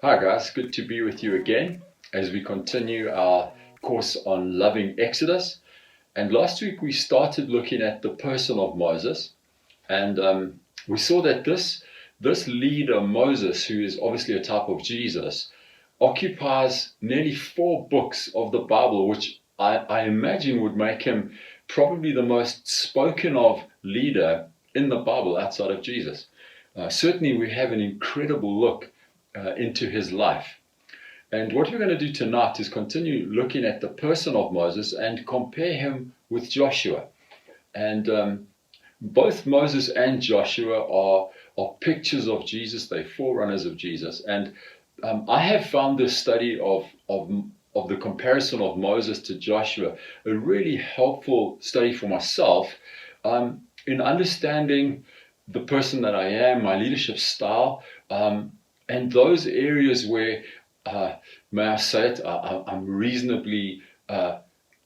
Hi guys, good to be with you again as we continue our course on loving Exodus. And last week we started looking at the person of Moses, and we saw that this leader Moses, who is obviously a type of Jesus, occupies nearly 4 books of the Bible, which I imagine would make him probably the most spoken of leader in the Bible outside of Jesus. Certainly, we have an incredible look into his life. And what we're going to do tonight is continue looking at the person of Moses and compare him with Joshua. And both Moses and Joshua are pictures of Jesus. They're forerunners of Jesus. And I have found this study of the comparison of Moses to Joshua a really helpful study for myself in understanding the person that I am, my leadership style, and those areas where, may I say it, I'm reasonably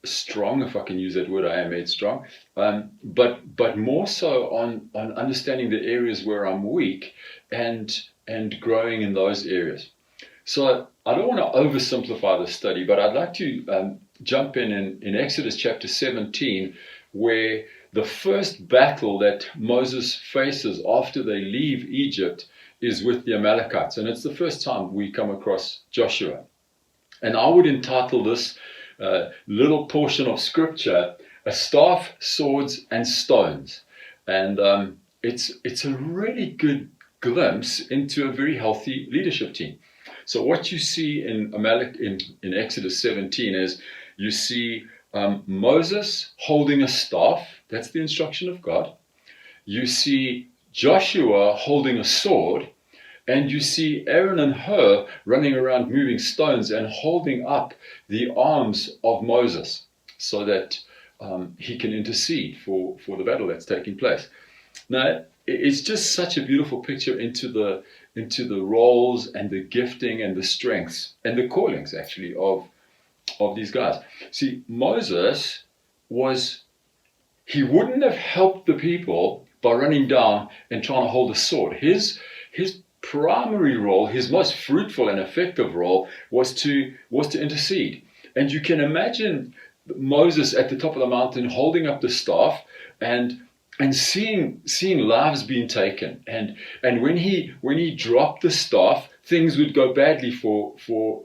strong, if I can use that word. I am made strong, but more so on understanding the areas where I'm weak and growing in those areas. So I don't want to oversimplify the study, but I'd like to jump in Exodus chapter 17, where the first battle that Moses faces after they leave Egypt is with the Amalekites, and it's the first time we come across Joshua. And I would entitle this little portion of scripture, A Staff, Swords, and Stones. And it's a really good glimpse into a very healthy leadership team. So what you see in Exodus 17 is you see Moses holding a staff. That's the instruction of God. You see Joshua holding a sword. And you see Aaron and Hur running around moving stones and holding up the arms of Moses so that he can intercede for the battle that's taking place. Now, it's just such a beautiful picture into the roles and the gifting and the strengths and the callings, actually, of these guys. See, Moses he wouldn't have helped the people by running down and trying to hold a sword. His primary role, his most fruitful and effective role, was to intercede. And you can imagine Moses at the top of the mountain holding up the staff and seeing lives being taken. And when he dropped the staff, things would go badly for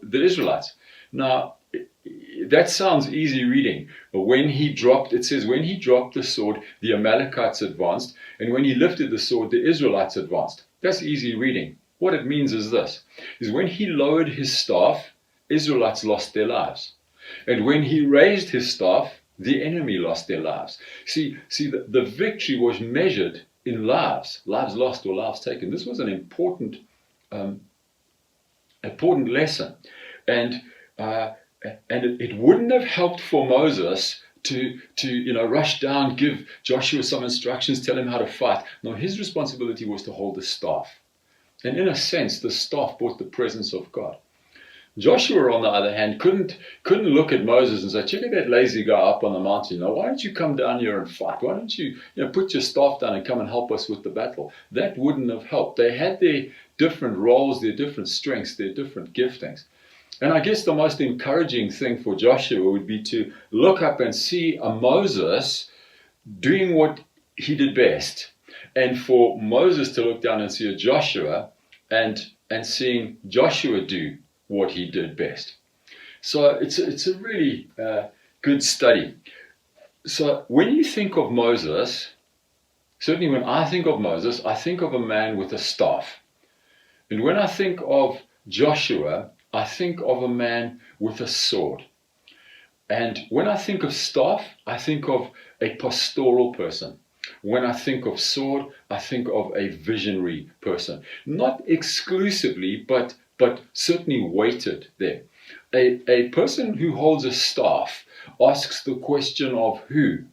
the Israelites. Now, that sounds easy reading. But it says when he dropped the sword, the Amalekites advanced, and when he lifted the sword, the Israelites advanced. That's easy reading. What it means is this, is when he lowered his staff, Israelites lost their lives. And when he raised his staff, the enemy lost their lives. See, the victory was measured in lives lost or lives taken. This was an important lesson. And it wouldn't have helped for Moses to rush down, give Joshua some instructions, tell him how to fight. No, his responsibility was to hold the staff. And in a sense, the staff brought the presence of God. Joshua, on the other hand, couldn't look at Moses and say, check out that lazy guy up on the mountain. Now, why don't you come down here and fight? Why don't you put your staff down and come and help us with the battle? That wouldn't have helped. They had their different roles, their different strengths, their different giftings. And I guess the most encouraging thing for Joshua would be to look up and see a Moses doing what he did best, and for Moses to look down and see a Joshua and seeing Joshua do what he did best. So it's a really good study. So when you think of Moses, certainly when I think of Moses, I think of a man with a staff. And when I think of Joshua, I think of a man with a sword. And when I think of staff, I think of a pastoral person. When I think of sword, I think of a visionary person. Not exclusively, but certainly weighted there. A person who holds a staff asks the question of who.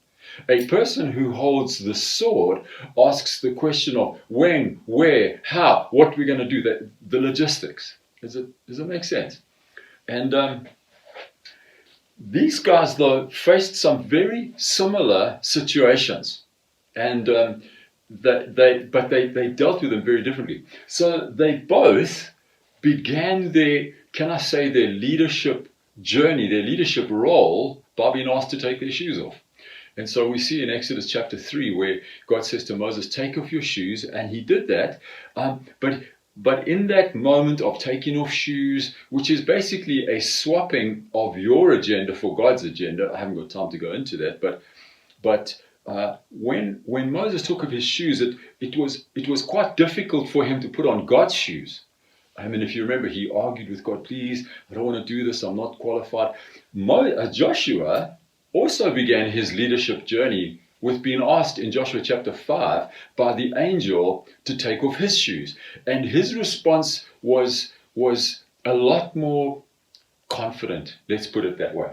A person who holds the sword asks the question of when, where, how, what we're going to do, the logistics. Does it make sense? And these guys, though, faced some very similar situations, and they dealt with them very differently. So they both began their, can I say, their leadership journey, their leadership role by being asked to take their shoes off. And so we see in Exodus chapter 3 where God says to Moses, take off your shoes, and he did that. But in that moment of taking off shoes, which is basically a swapping of your agenda for God's agenda, I haven't got time to go into that, but when Moses took off his shoes, it was quite difficult for him to put on God's shoes. I mean, if you remember, he argued with God, please, I don't want to do this, I'm not qualified. Joshua also began his leadership journey with being asked in Joshua chapter 5 by the angel to take off his shoes. And his response was a lot more confident, let's put it that way.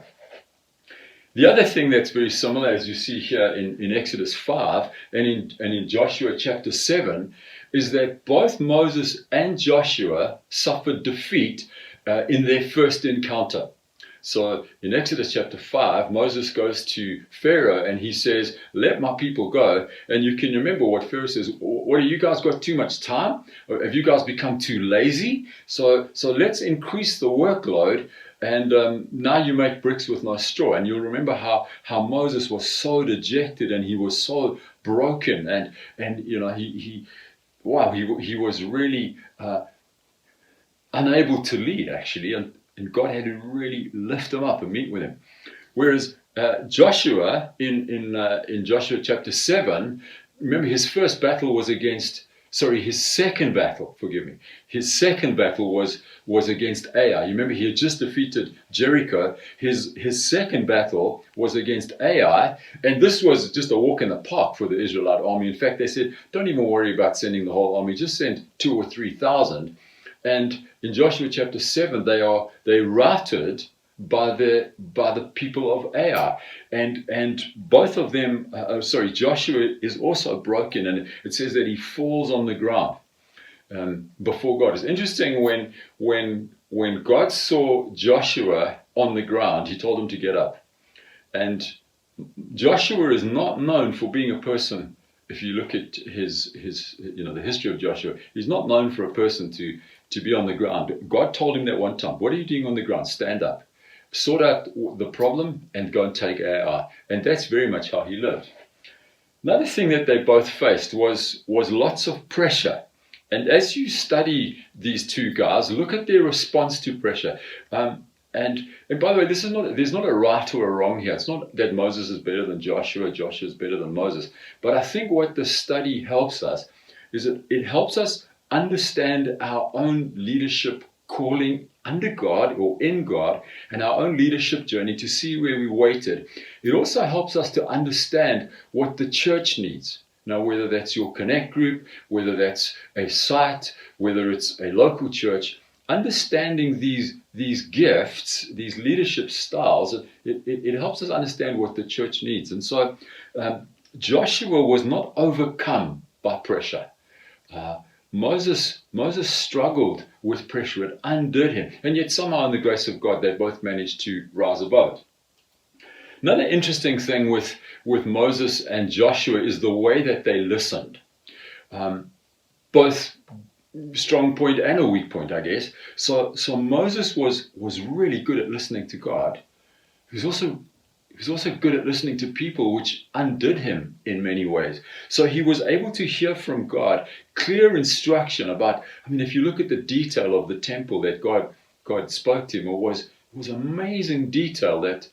The other thing that's very similar, as you see here in Exodus 5 and in Joshua chapter 7, is that both Moses and Joshua suffered defeat in their first encounter. So in Exodus chapter 5, Moses goes to Pharaoh and he says, let my people go. And you can remember what Pharaoh says, what, have you guys got too much time? Or have you guys become too lazy? So let's increase the workload. And now you make bricks with no straw. And you'll remember how Moses was so dejected and he was so broken. And you know, he was really unable to lead, actually. And God had to really lift him up and meet with him. Whereas Joshua, in Joshua chapter 7, remember his first battle was against, his second battle, forgive me. His second battle was against Ai. You remember he had just defeated Jericho. His second battle was against Ai. And this was just a walk in the park for the Israelite army. In fact, they said, don't even worry about sending the whole army. Just send 2,000 or 3,000. And in Joshua chapter 7, they're routed by the people of Ai, and both of them. Joshua is also broken, and it says that he falls on the ground before God. It's interesting when God saw Joshua on the ground, he told him to get up, and Joshua is not known for being a person. If you look at his the history of Joshua, he's not known for a person to be on the ground. God told him that one time, what are you doing on the ground? Stand up, sort out the problem, and go and take Ai. And that's very much how he lived. Another thing that they both faced was lots of pressure. And as you study these two guys, look at their response to pressure. And by the way, there's not a right or a wrong here. It's not that Moses is better than Joshua, Joshua is better than Moses. But I think what the study helps us is that it helps us understand our own leadership calling under God or in God and our own leadership journey to see where we waited. It also helps us to understand what the church needs. Now, whether that's your Connect group, whether that's a site, whether it's a local church, understanding these gifts, these leadership styles, it helps us understand what the church needs. And so Joshua was not overcome by pressure. Moses struggled with pressure. It undid him. And yet somehow in the grace of God, they both managed to rise above it. Another interesting thing with Moses and Joshua is the way that they listened. Both strong point and a weak point, I guess. So Moses was really good at listening to God. He was also good at listening to people, which undid him in many ways. So he was able to hear from God clear instruction about, if you look at the detail of the temple that God spoke to him, it was amazing detail that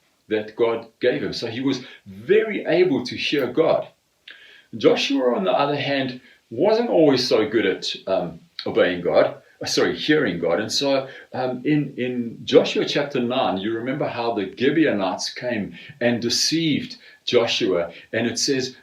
God gave him. So he was very able to hear God. Joshua, on the other hand, wasn't always so good at hearing God. And so in Joshua chapter 9, you remember how the Gibeonites came and deceived Joshua. And it says,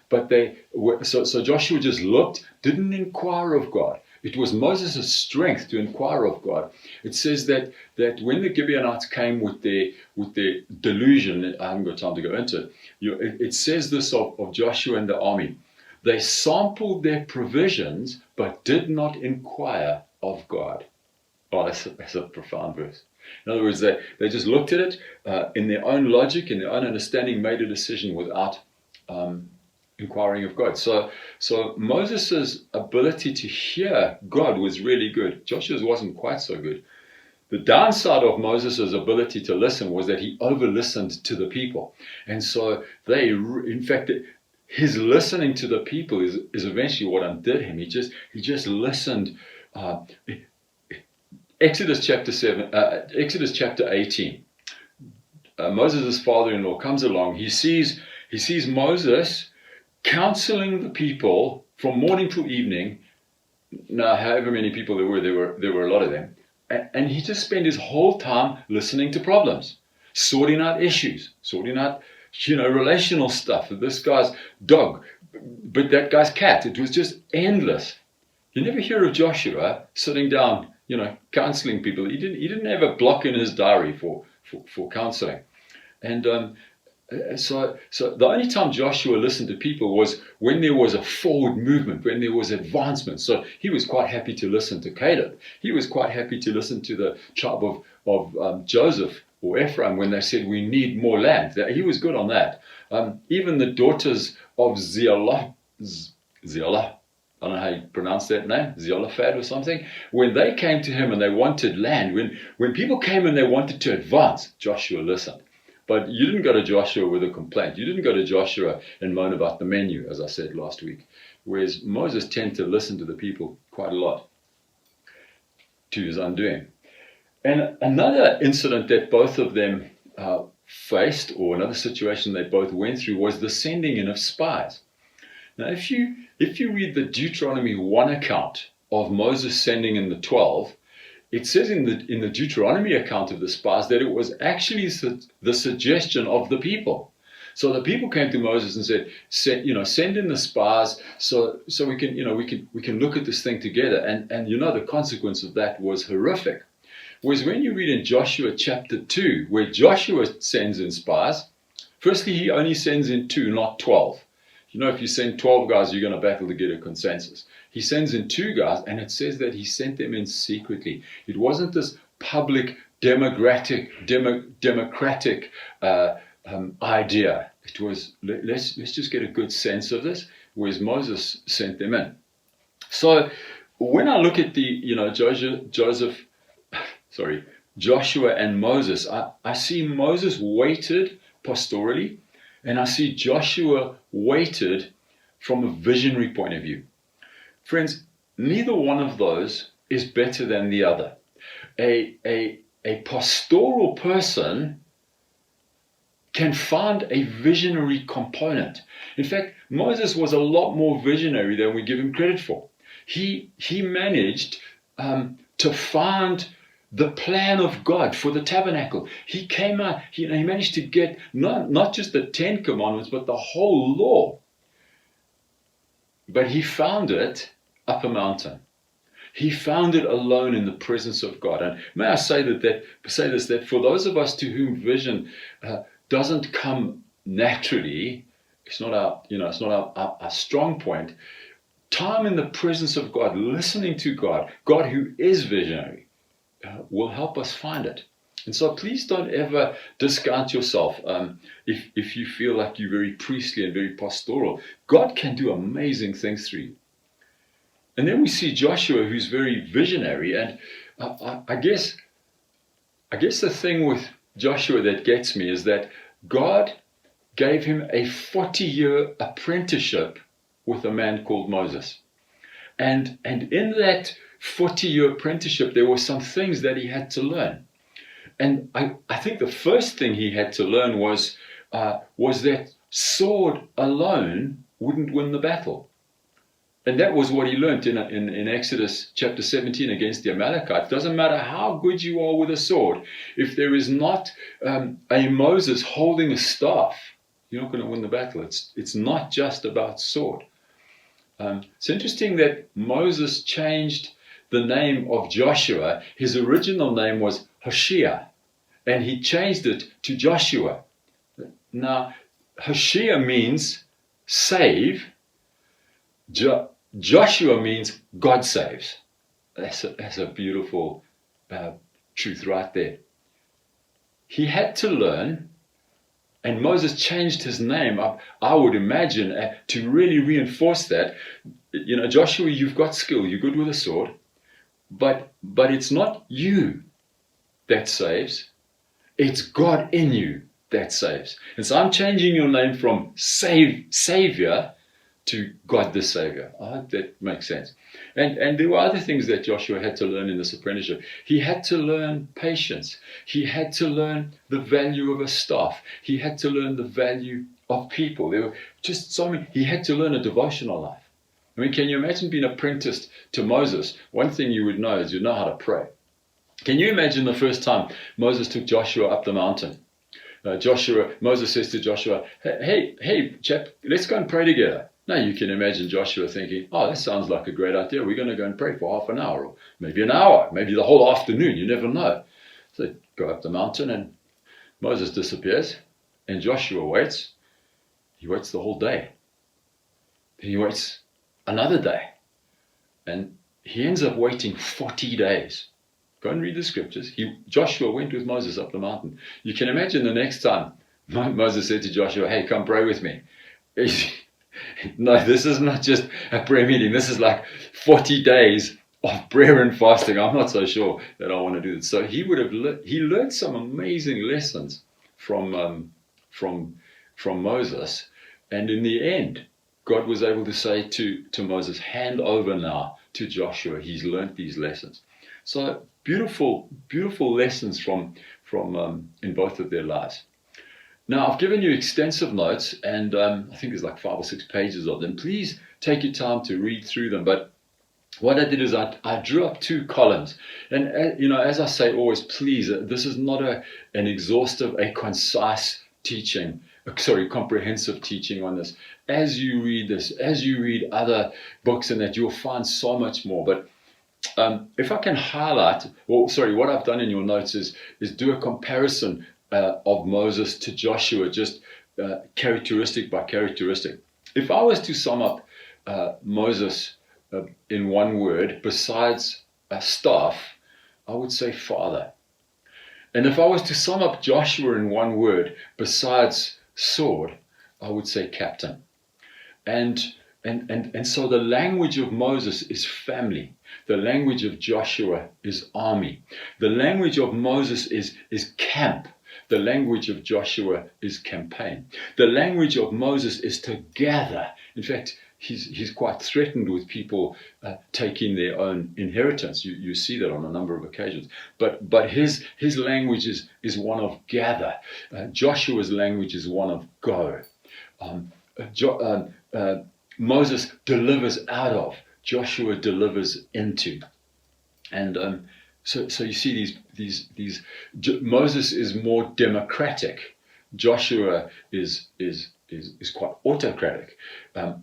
so Joshua just looked, didn't inquire of God. It was Moses' strength to inquire of God. It says that when the Gibeonites came with their delusion, I haven't got time to go into it, it says this of Joshua and the army. They sampled their provisions, but did not inquire of God. Oh, that's a profound verse. In other words, they just looked at it in their own logic, in their own understanding, made a decision without inquiring of God. So Moses' ability to hear God was really good. Joshua's wasn't quite so good. The downside of Moses' ability to listen was that he over-listened to the people. And so in fact, his listening to the people is eventually what undid him. He just listened. Exodus chapter 18. Moses' father-in-law comes along. He sees Moses counseling the people from morning till evening. Now, however many people there were a lot of them. And he just spent his whole time listening to problems, sorting out issues, sorting out, relational stuff. This guy's dog, but that guy's cat. It was just endless. You never hear of Joshua sitting down, counseling people. He didn't have a block in his diary for counseling. And so the only time Joshua listened to people was when there was a forward movement, when there was advancement. So he was quite happy to listen to Caleb. He was quite happy to listen to the tribe of Joseph or Ephraim when they said we need more land. He was good on that. Even the daughters of Zelophehad, I don't know how you pronounce that name, Zelophehad or something. When they came to him and they wanted land, when people came and they wanted to advance, Joshua listened. But you didn't go to Joshua with a complaint. You didn't go to Joshua and moan about the menu, as I said last week. Whereas Moses tended to listen to the people quite a lot, to his undoing. And another incident that both of them faced, or another situation they both went through, was the sending in of spies. Now, if you read the Deuteronomy 1 account of Moses sending in the 12, it says in the Deuteronomy account of the spies that it was actually the suggestion of the people. So the people came to Moses and said, send in the spies so we can look at this thing together. And the consequence of that was horrific. Whereas when you read in Joshua chapter 2, where Joshua sends in spies, firstly, he only sends in 2, not 12. If you send 12 guys, you're going to battle to get a consensus. He sends in 2 guys, and it says that he sent them in secretly. It wasn't this public democratic idea. It was, let's just get a good sense of this, whereas Moses sent them in. So when I look at Joshua and Moses, I see Moses weighted pastorally, and I see Joshua weighted from a visionary point of view. Friends, neither one of those is better than the other. A pastoral person can find a visionary component. In fact, Moses was a lot more visionary than we give him credit for. He managed to find the plan of God for the tabernacle. He came out, he managed to get not just the 10 commandments, but the whole law. But he found it up a mountain. He found it alone in the presence of God. And may I say that for those of us to whom vision doesn't come naturally, it's not our strong point. Time in the presence of God, listening to God who is visionary, will help us find it. And so please don't ever discount yourself if you feel like you're very priestly and very pastoral. God can do amazing things through you. And then we see Joshua, who's very visionary. And I guess the thing with Joshua that gets me is that God gave him a 40-year apprenticeship with a man called Moses. And in that 40-year apprenticeship, there were some things that he had to learn. And I think the first thing he had to learn was that sword alone wouldn't win the battle. And that was what he learned in Exodus chapter 17 against the Amalekites. It doesn't matter how good you are with a sword, if there is not a Moses holding a staff, you're not going to win the battle. It's not just about sword. It's interesting that Moses changed the name of Joshua. His original name was Hoshea, and he changed it to Joshua. Now, Hoshea means save. Joshua means God saves. That's a beautiful truth right there. He had to learn, And Moses changed his name up, I would imagine, to really reinforce that. Joshua, you've got skill, you're good with a sword, but it's not you that saves, it's God in you that saves. And so I'm changing your name from Savior to God the Savior. I hope that makes sense. And there were other things that Joshua had to learn in this apprenticeship. He had to learn patience. He had to learn the value of a staff. He had to learn the value of people. There were just so many. He had to learn a devotional life. I mean, can you imagine being apprenticed to Moses? One thing you would know is you know how to pray. Can you imagine the first time Moses took Joshua up the mountain? Moses says to Joshua, hey, chap, let's go and pray together. Now you can imagine Joshua thinking, oh, that sounds like a great idea. We're going to go and pray for half an hour, or maybe an hour, maybe the whole afternoon. You never know. So they go up the mountain and Moses disappears and Joshua waits. He waits the whole day. Then he waits another day. And he ends up waiting 40 days. Go and read the scriptures. Joshua went with Moses up the mountain. You can imagine the next time Moses said to Joshua, hey, come pray with me. No, this is not just a prayer meeting. This is like 40 days of prayer and fasting. I'm not so sure that I want to do this. So he learned some amazing lessons from Moses. And in the end, God was able to say to Moses, hand over now to Joshua. He's learned these lessons. So beautiful, beautiful lessons from in both of their lives. Now, I've given you extensive notes, and I think there's like 5 or 6 pages of them. Please take your time to read through them. But what I did is I drew up 2 columns. And, as I say always, please, this is not an exhaustive, a concise teaching, comprehensive teaching on this. As you read this, as you read other books and that, you'll find so much more. But if I can highlight, what I've done in your notes is do a comparison of Moses to Joshua, just characteristic by characteristic. If I was to sum up Moses in one word, besides staff, I would say father. And if I was to sum up Joshua in one word, besides sword, I would say captain. And so the language of Moses is family. The language of Joshua is army. The language of Moses is camp. The language of Joshua is campaign. The language of Moses is to gather. In fact, he's quite threatened with people taking their own inheritance. You see that on a number of occasions. But his language is one of gather. Joshua's language is one of go. Moses delivers out of. Joshua delivers into. And so you see these Moses is more democratic. Joshua is quite autocratic.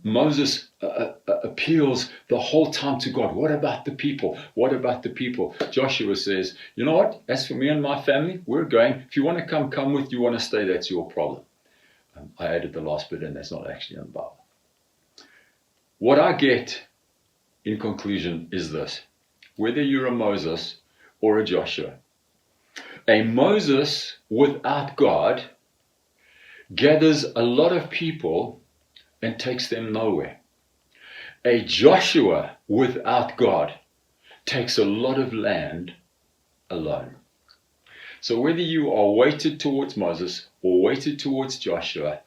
Moses appeals the whole time to God. What about the people? What about the people? Joshua says, you know what? As for me and my family, we're going. If you want to come with. You want to stay, that's your problem. I added the last bit, and that's not actually in the Bible. What I get in conclusion is this: whether you're a Moses or a Joshua, a Moses without God gathers a lot of people and takes them nowhere. A Joshua without God takes a lot of land alone. So whether you are weighted towards Moses or weighted towards Joshua,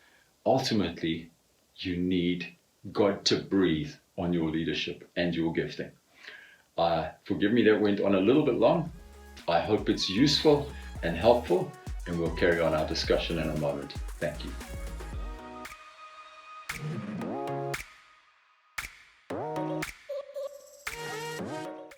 ultimately you need God to breathe on your leadership and your gifting. Forgive me that went on a little bit long. I hope it's useful and helpful, and we'll carry on our discussion in a moment. Thank you.